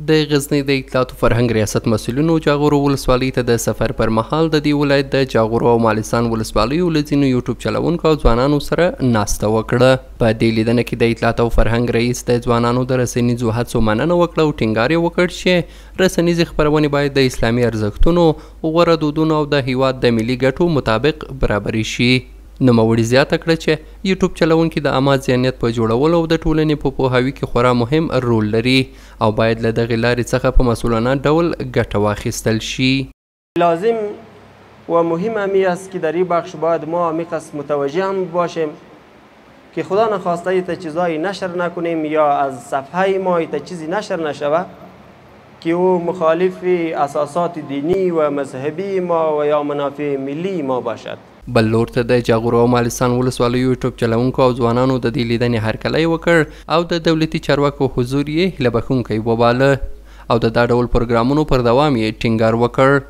د غزنی د اطلاعات او فرهنګ ریاست مسؤلینو جاغورو ولسوالۍ ته د سفر پر مهال د دې ولایت د جاغورو او مالستان ولسوالیو له ځینو یوټیوب چلوونکو او ځوانانو سره ناسته وکړه. په دې لیدنه کې د اطلاعات او فرهنګ رئیس د ځوانانو د رسنیزو هڅو مننه وکړه او ټینګار یې وکړ چې رسنیزې خپرونې باید د اسلامي ارزښتونو، غوره دودونو او د هیواد د ملي ګټو مطابق برابرې شي. نوموړي زیاته کړه چې یوټیوب چلوونکي د عامه ذهنیت په جوړولو او د ټولنې په پوهاوي کې خورا مهم رول لري او باید له دغې لارې څخه په مسئولانه ډول ګټه واخیستل شي. لازم و مهم همی است که در این بخش باید ما عمیقاً متوجه هم باشیم که خدا نخواسته ایت چیزایی نشر نکنیم یا از صفحه ما ایت چیزی نشر نشوه که او مخالف اساسات دینی و مذهبی ما و یا منافع ملی ما باشد. بل لور ته د جاغورو او مالستان ولسوالیو یوټیوب چلوونکو او ځوانانو د دې لیدنې هرکلی وکړ او د دولتي چارواکو حضور یې هیله بښونکی وباله او د دا ډول پروګرامونو پر دوام یې ټینګار وکړ.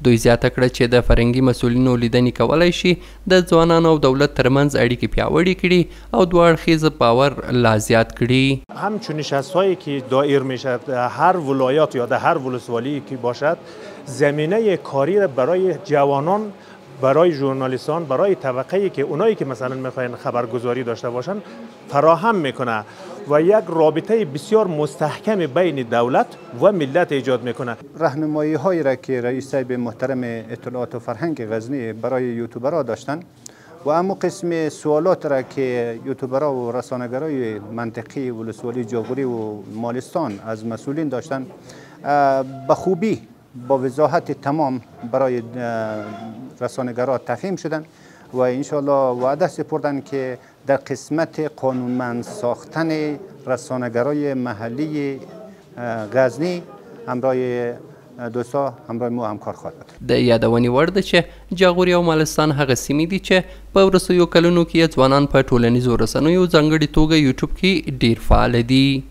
دوی زیاته کړه چې د فرهنګي مسؤلینو لیدنې کولی شي د ځوانانو او دولت ترمنځ اړیکې پیاوړې کړي او دوه اړخیز باور لا زیات کړي. همچون نشست‌هایی که دایر میشد هر ولایت یا در هر ولسوالی که باشد زمینه کاری برای جوانان، برای ژورنالیستان، برای طبقه‌ای که اونایی که مثلا میخواین خبرگزاری داشته باشن فراهم میکنه و یک رابطه بسیار مستحکم بین دولت و ملت ایجاد میکنه. راهنمایی هایی را که رئیس صاحب محترم اطلاعات و فرهنگ غزنی برای یوتیوبرها داشتن و اما قسم سوالات را که یوتیوبرها و رسانه‌گرای منطقی ولسوالی جاغوری و مالستان از مسئولین داشتن به خوبی با وضاحت تمام برای رسانه‌گرا تفهیم شدن و انشالله وعده سپردن که در قسمت قانونمند ساختن رسانه‌گرای محلی غزنی همراه دوستا همراه ما همکار خواهد بود. د یادونې وړ ده چې جاغوري او مالستان هغه سیمې دي چې په وروستیو کلونو کې ځوانان په ټولنیزو رسنیو ځانګړې توګه یوټیوب کې ډیر فعال دي.